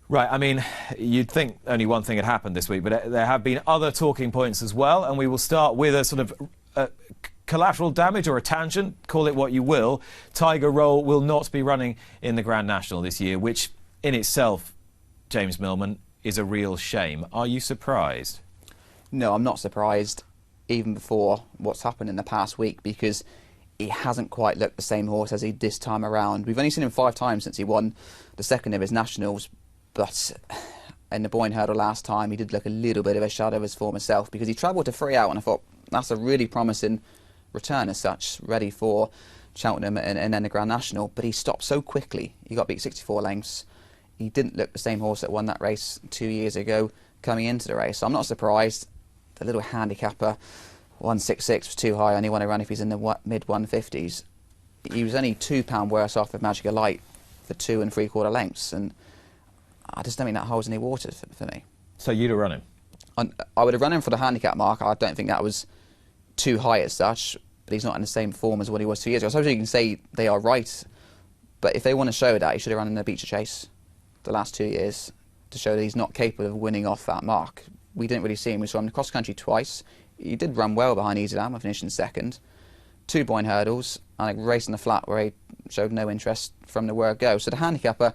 Right, I mean, you'd think only one thing had happened this week, but there have been other talking points as well, and we will start with a sort of collateral damage or a tangent, call it what you will. Tiger Roll will not be running in the Grand National this year, which in itself, James Millman, is a real shame. Are you surprised? No, I'm not surprised, even before what's happened in the past week, because he hasn't quite looked the same horse as he did this time around. We've only seen him 5 times since he won the second of his Nationals, but in the Boyne Hurdle last time, he did look a little bit of a shadow of his former self, because he travelled to 3 out, and I thought that's a really promising return as such, ready for Cheltenham and then the Grand National, but he stopped so quickly. He got beat 64 lengths. He didn't look the same horse that won that race 2 years ago coming into the race, so I'm not surprised. The little handicapper, 166 was too high, only want to run if he's in the mid-150s. He was only £2 worse off with Magic of Light for 2 3/4 lengths, and I just don't think that holds any water for me. So you'd have run him? I would have run him for the handicap mark. I don't think that was too high as such, but he's not in the same form as what he was 2 years ago. I suppose you can say they are right, but if they want to show that, he should have run in the Beecher Chase the last 2 years to show that he's not capable of winning off that mark. We didn't really see him. We saw him cross country twice. He did run well behind Easy Lamb, finishing second. 2 Boyne Hurdles, and a race in the flat where he showed no interest from the word go. So the handicapper,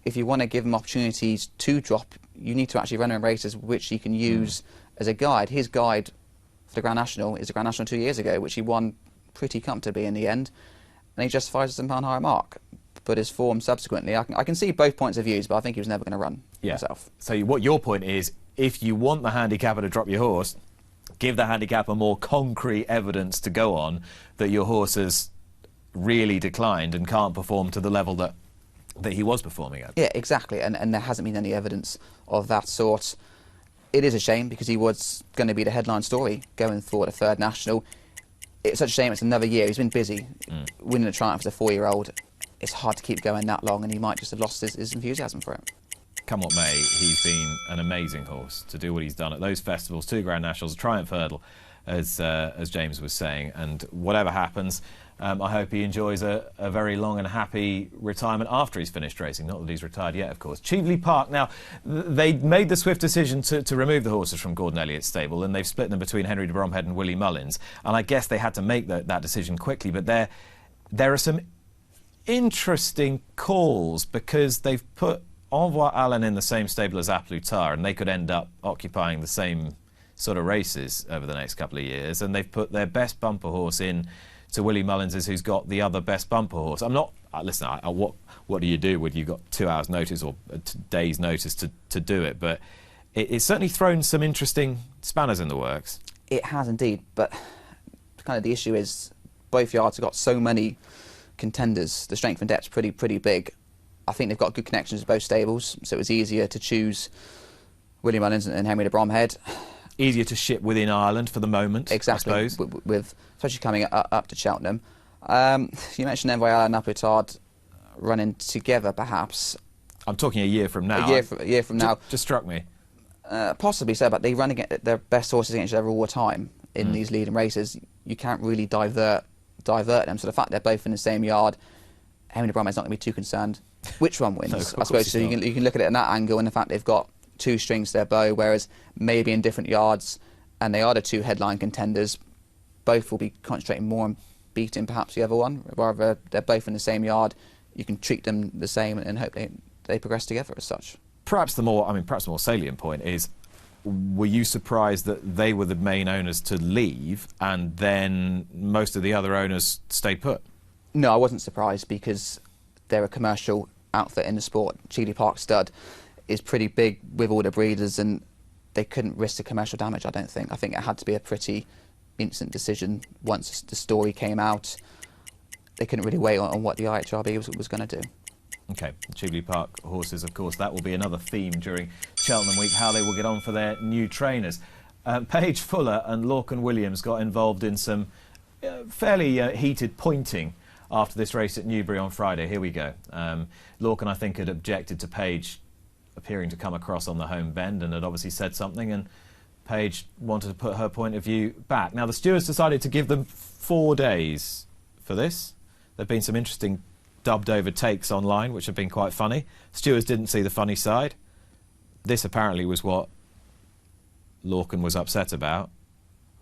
if you want to give him opportunities to drop, you need to actually run him in races which he can use as a guide. His guide for the Grand National is the Grand National 2 years ago, which he won pretty comfortably in the end, and he justifies a £7 higher mark. But his form subsequently, I can see both points of views, but I think he was never going to run himself. So what your point is, if you want the handicapper to drop your horse, give the handicapper more concrete evidence to go on that your horse has really declined and can't perform to the level that he was performing at. Yeah, exactly, and there hasn't been any evidence of that sort. It is a shame, because he was going to be the headline story going for the 3rd National. It's such a shame it's another year. He's been busy winning a triumph as a 4-year-old. It's hard to keep going that long, and he might just have lost his enthusiasm for it. Come what may, he's been an amazing horse to do what he's done at those festivals, 2 Grand Nationals, a Triumph Hurdle, as James was saying. And whatever happens, I hope he enjoys a very long and happy retirement after he's finished racing. Not that he's retired yet, of course. Cheveley Park, now, they made the swift decision to remove the horses from Gordon Elliott's stable, and they've split them between Henry de Bromhead and Willie Mullins. And I guess they had to make that decision quickly, but there are some interesting calls, because they've put Envoi Allen in the same stable as Aplutar, and they could end up occupying the same sort of races over the next couple of years, and they've put their best bumper horse in to Willie Mullins, who's got the other best bumper horse. I'm not... listen, what do you do when you've got 2 hours' notice or a day's notice to do it? But it's certainly thrown some interesting spanners in the works. It has indeed, but kind of the issue is both yards have got so many contenders. The strength and depth's pretty big. I think they've got good connections with both stables, so it was easier to choose Willie Mullins and Henry de Bromhead. Easier to ship within Ireland for the moment, exactly, I suppose. With especially coming up to Cheltenham. You mentioned Envoi Allen and Aplutar running together, perhaps. I'm talking a year from now. A year from now. Just struck me. Possibly so, but they run their best horses against each other all the time in these leading races. You can't really divert them. So the fact they're both in the same yard, Henry de Bromhead's not going to be too concerned which one wins. No, I suppose so. You can look at it in that angle, and the fact they've got 2 strings to their bow, whereas maybe in different yards, and they are the 2 headline contenders, both will be concentrating more on beating perhaps the other one. Rather, they're both in the same yard, you can treat them the same and hope they progress together as such. Perhaps the more salient point is, were you surprised that they were the main owners to leave and then most of the other owners stayed put? No, I wasn't surprised, because they're a commercial outfit in the sport. Cheveley Park Stud is pretty big with all the breeders, and they couldn't risk the commercial damage, I don't think. I think it had to be a pretty instant decision once the story came out. They couldn't really wait on what the IHRB was going to do. OK, Cheveley Park horses, of course, that will be another theme during Cheltenham Week, how they will get on for their new trainers. Paige Fuller and Lorin Williams got involved in some fairly heated pointing after this race at Newbury on Friday. Here we go. Lorin, I think, had objected to Paige appearing to come across on the home bend and had obviously said something, and Paige wanted to put her point of view back. Now, the stewards decided to give them 4 days for this. There have been some interesting dubbed-over takes online, which have been quite funny. Stewards didn't see the funny side. this apparently was what Lorin was upset about.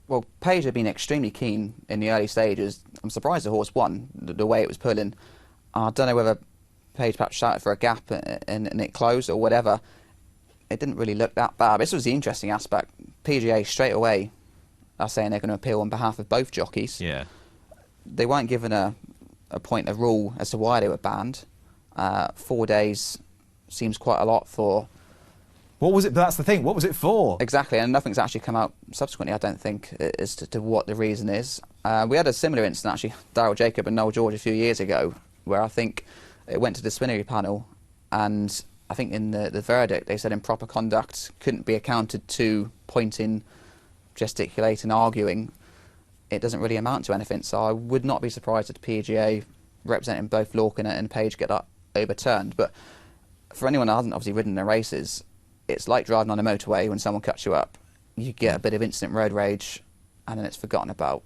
Well, Paige had been extremely keen in the early stages. I'm surprised the horse won, the way it was pulling. I don't know whether Paige perhaps shouted for a gap and it closed or whatever. It didn't really look that bad. This was the interesting aspect. PGA straight away are saying they're going to appeal on behalf of both jockeys. Yeah. They weren't given a point of rule as to why they were banned. 4 days seems quite a lot for... What was it? That's the thing. What was it for? Exactly, and nothing's actually come out subsequently, I don't think, as to what the reason is. We had a similar incident, actually, Daryl Jacob and Noel George a few years ago, where I think it went to the disciplinary panel, and I think in the verdict they said improper conduct couldn't be accounted to pointing, gesticulating, arguing. It doesn't really amount to anything, so I would not be surprised if the PGA, representing both Lorin and Paige, get that overturned. But for anyone that hasn't obviously ridden the races, it's like driving on a motorway when someone cuts you up. You get a bit of instant road rage and then it's forgotten about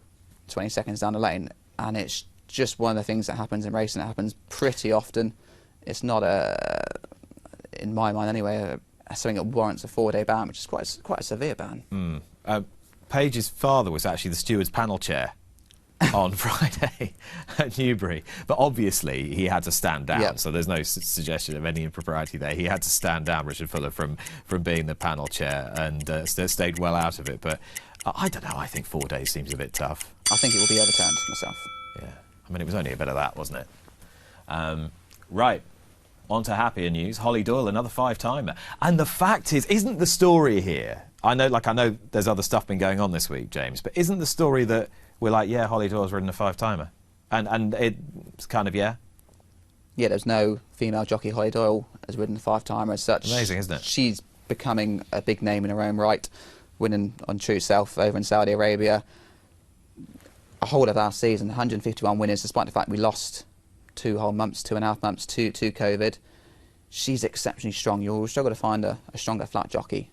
20 seconds down the lane. And it's just one of the things that happens in racing. It happens pretty often. It's not, in my mind anyway, something that warrants a 4-day ban, which is quite a severe ban. Paige's father was actually the stewards panel chair on Friday at Newbury, but obviously he had to stand down. Yep. So there's no suggestion of any impropriety there. He had to stand down, Richard Fuller, from being the panel chair, and stayed well out of it. But I don't know. I think 4 days seems a bit tough. I think it will be overturned myself. Yeah, I mean it was only a bit of that, wasn't it? Right. On to happier news. Holly Doyle, another 5-timer. And the fact is, isn't the story here? I know there's other stuff been going on this week, James, but isn't the story that we're like, yeah, Holly Doyle's ridden a 5-timer, and it's kind of yeah. There's no female jockey Holly Doyle has ridden a 5-timer as such. Amazing, isn't it? She's becoming a big name in her own right, winning on True Self over in Saudi Arabia. A whole of our season, 151 winners, despite the fact we lost 2.5 months to COVID. She's exceptionally strong. You'll struggle to find a stronger flat jockey.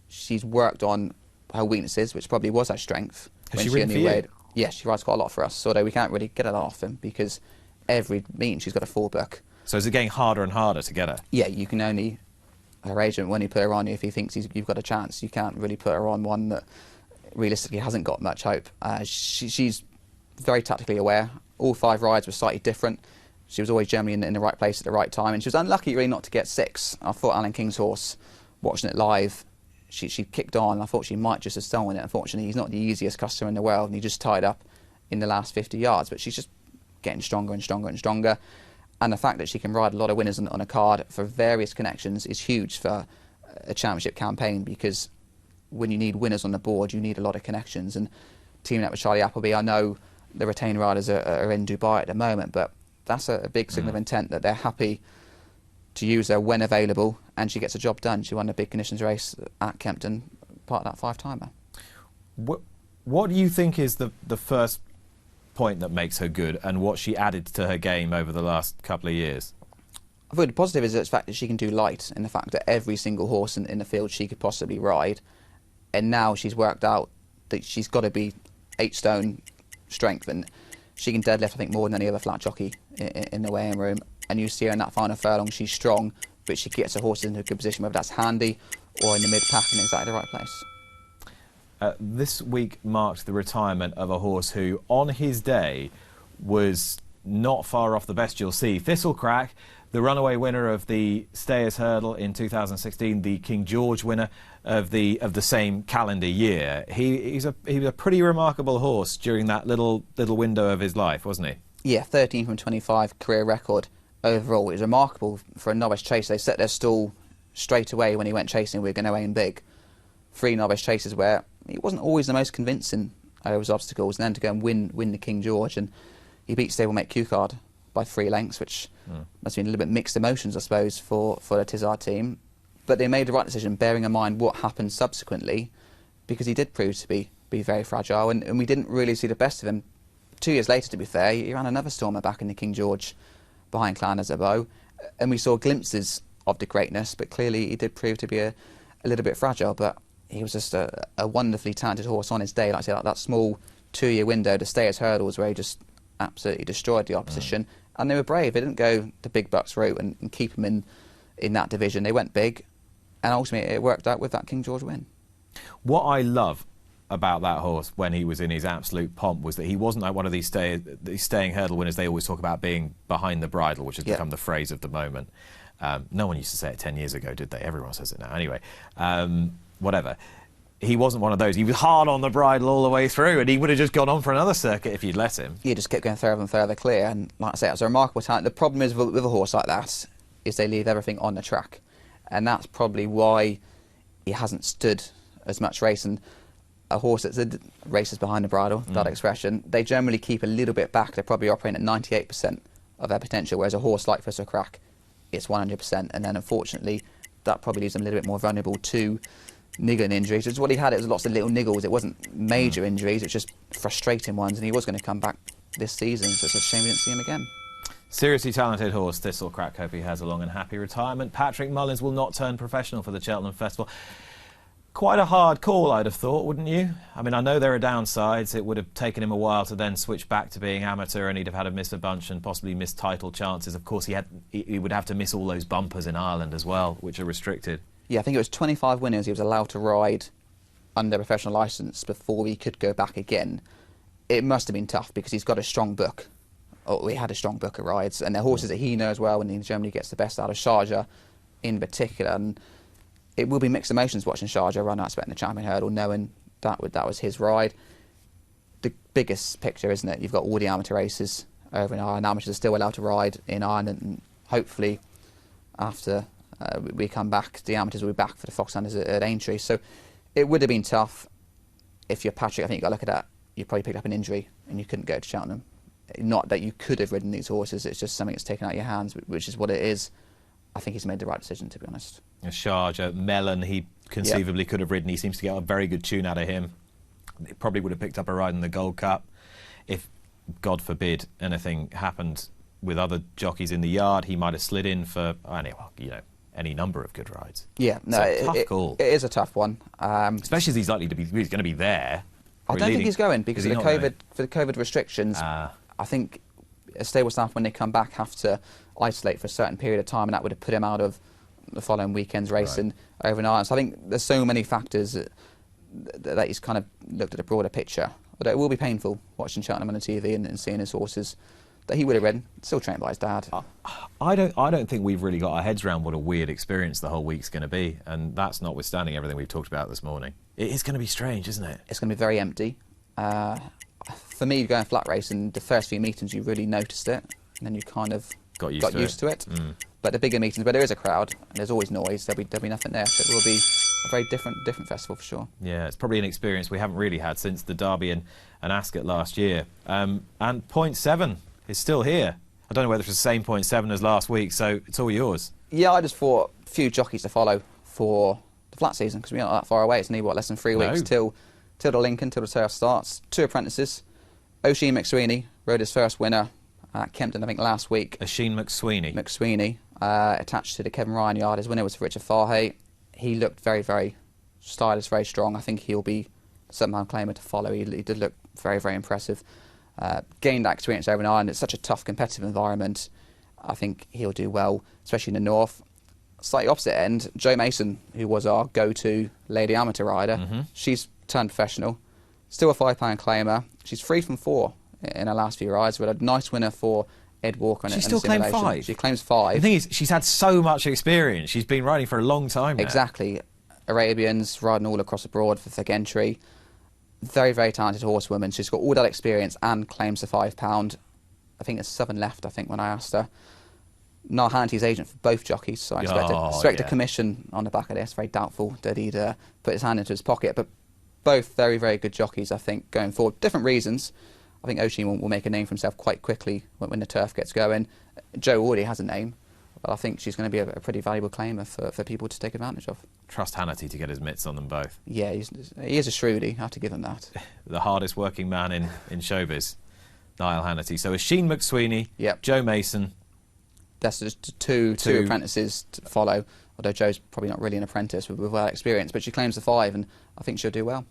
She's worked on her weaknesses, which probably was her strength. Has she ridden for you? Yeah, she rides quite a lot for us, although we can't really get a lot off him because every meeting she's got a full book. So is it getting harder and harder to get her? Yeah, you can only, her agent, when he put her on you, if he thinks you've got a chance, you can't really put her on one that realistically hasn't got much hope. She's very tactically aware. All 5 rides were slightly different. She was always generally in the right place at the right time, and she was unlucky really not to get 6. I thought Alan King's horse, watching it live, she kicked on. I thought she might just have stolen it. Unfortunately, he's not the easiest customer in the world, and he just tied up in the last 50 yards. But she's just getting stronger and stronger and stronger. And the fact that she can ride a lot of winners on a card for various connections is huge for a championship campaign, because when you need winners on the board, you need a lot of connections. And teaming up with Charlie Appleby, I know the retained riders are in Dubai at the moment, but that's a big signal of intent that they're happy to use her when available, and she gets a job done. She won a big conditions race at Kempton, part of that 5-timer. What do you think is the first point that makes her good, and what she added to her game over the last couple of years? I think the positive is the fact that she can do light, and the fact that every single horse in the field she could possibly ride, and now she's worked out that she's got to be 8 stone strength, and she can deadlift, I think, more than any other flat jockey in the weighing room. And you see her in that final furlong, she's strong, but she gets her horses into a good position, whether that's handy or in the mid-pack in exactly the right place. This week marked the retirement of a horse who, on his day, was not far off the best you'll see. Thistlecrack, the runaway winner of the Stayers Hurdle in 2016, the King George winner of the same calendar year. He was a pretty remarkable horse during that little window of his life, wasn't he? Yeah, 13 from 25 career record overall. It was remarkable for a novice chaser. They set their stall straight away when he went chasing. We were going to aim big. 3 novice chases where he wasn't always the most convincing over his obstacles, and then to go and win the King George, and he beat stablemate Q-Card by 3 lengths, which must have been a little bit mixed emotions, I suppose, for the Tizard team. But they made the right decision, bearing in mind what happened subsequently, because he did prove to be very fragile, and we didn't really see the best of him. 2 years later, to be fair, he ran another stormer back in the King George behind Clan as a bow, and we saw glimpses of the greatness, but clearly he did prove to be a little bit fragile. But he was just a wonderfully talented horse on his day. Like I say, like that small 2-year window, the Stayers Hurdles, where he just absolutely destroyed the opposition. And they were brave. They didn't go the big bucks route and keep him in that division. They went big, and ultimately it worked out with that King George win. What I love about that horse when he was in his absolute pomp was that he wasn't like one of these staying hurdle winners they always talk about being behind the bridle, which has become the phrase of the moment. No one used to say it 10 years ago, did they? Everyone says it now. Anyway, whatever. He wasn't one of those. He was hard on the bridle all the way through, and he would have just gone on for another circuit if you'd let him. He just kept going further and further clear, and like I say, it's a remarkable talent. The problem is with a horse like that is they leave everything on the track, and that's probably why he hasn't stood as much racing. A horse that races behind the bridle, that expression, they generally keep a little bit back. They're probably operating at 98% of their potential, whereas a horse like Thistlecrack, it's 100%, and then unfortunately that probably leaves them a little bit more vulnerable to niggling injuries. Which is what he had. It was lots of little niggles. It wasn't major injuries. It's just frustrating ones, and he was going to come back this season, so it's a shame we didn't see him again. Seriously talented horse, Thistlecrack. Hope he has a long and happy retirement. Patrick Mullins will not turn professional for the Cheltenham Festival. Quite a hard call, I'd have thought, wouldn't you? I mean, I know there are downsides. It would have taken him a while to then switch back to being amateur, and he'd have had to miss a bunch and possibly miss title chances. Of course, he would have to miss all those bumpers in Ireland as well, which are restricted. Yeah, I think it was 25 winners he was allowed to ride under professional licence before he could go back again. It must have been tough because he's got a strong book. Oh, he had a strong book of rides, and they're horses that he knows well, and he generally gets the best out of Sharjah in particular. And it will be mixed emotions watching Sharjah run out in the champion hurdle, knowing that was his ride. The biggest picture, isn't it? You've got all the amateur races over in Ireland. Amateurs are still allowed to ride in Ireland, and hopefully after we come back, the amateurs will be back for the Foxhunters at Aintree. So it would have been tough. If you're Patrick, I think you've got to look at that. You probably picked up an injury and you couldn't go to Cheltenham. Not that you could have ridden these horses, it's just something that's taken out of your hands, which is what it is. I think he's made the right decision, to be honest. Sharjah, Mellon, he conceivably could have ridden. He seems to get a very good tune out of him. He probably would have picked up a ride in the Gold Cup. If, God forbid, anything happened with other jockeys in the yard, he might have slid in for, any number of good rides. Yeah, no, it's a tough call. It is a tough one. Especially as he's likely to be, he's going to be there. I don't think he's going because of the COVID restrictions. I think stable staff, when they come back, have to isolate for a certain period of time, and that would have put him out of the following weekend's racing over in Ireland. So I think there's so many factors that he's kind of looked at a broader picture. Although it will be painful watching Cheltenham on the TV and seeing his horses that he would have ridden, still trained by his dad. I don't think we've really got our heads around what a weird experience the whole week's going to be, and that's notwithstanding everything we've talked about this morning. It is going to be strange, isn't it? It's going to be very empty. For me, going flat racing, the first few meetings you really noticed it, and then you kind of got used to it. But the bigger meetings where there is a crowd and there's always noise, there'll be nothing there. So it will be a very different festival for sure. Yeah, it's probably an experience we haven't really had since the Derby and Ascot last year. And 0.7 is still here. I don't know whether it's the same 0.7 as last week, so it's all yours. Yeah, I just thought a few jockeys to follow for the flat season, because we're not that far away. It's only, less than 3 weeks till the Lincoln, till the turf starts. 2 apprentices. Oisin McSweeney rode his first winner at Kempton, I think, last week. Oisin McSweeney. Attached to the Kevin Ryan yard. His winner was Richard Farhay. He looked very, very stylish, very strong. I think he'll be somehow claimer to follow. He did look very, very impressive. Gained that experience over in Ireland. It's such a tough competitive environment. I think he'll do well, especially in the north. Slightly opposite end, Jo Mason, who was our go-to lady amateur rider, she's turned professional. Still a £5 claimer. She's 3 from 4 in her last few rides. We had a nice winner for Ed Walker. She still claims 5? She claims 5. The thing is, she's had so much experience. She's been riding for a long time now. Exactly. Arabians, riding all across abroad for thick entry. Very, very talented horsewoman. She's got all that experience and claims the £5. I think there's 7 left, I think, when I asked her. Niall Hannity's agent for both jockeys, so I expect a commission on the back of this. Very doubtful that he'd put his hand into his pocket. But both very, very good jockeys, I think, going forward. Different reasons. I think Oisin will make a name for himself quite quickly when the turf gets going. Jo already has a name, but I think she's going to be a pretty valuable claimer for people to take advantage of. Trust Hannity to get his mitts on them both. Yeah, he is a shrewdie, I have to give him that. The hardest working man in showbiz, Niall Hannity. So Oisin McSweeney, Jo Mason. That's just two apprentices to follow, although Jo's probably not really an apprentice with that experience, but she claims the 5, and I think she'll do well.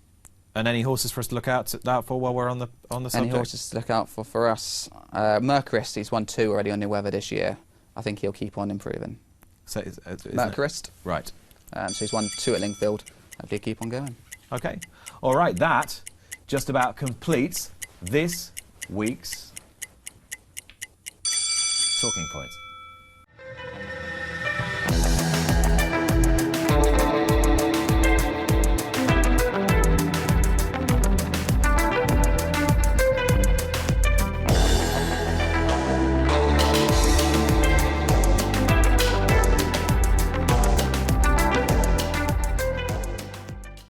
And any horses for us to look out for while we're on the subject? Any horses to look out for us? Mercuris, he's won 2 already on New Weather this year. I think he'll keep on improving. So isn't it? Mercurist. Right. So he's won 2 at Lingfield. Hopefully keep on going. Okay. All right, that just about completes this week's Talking Points.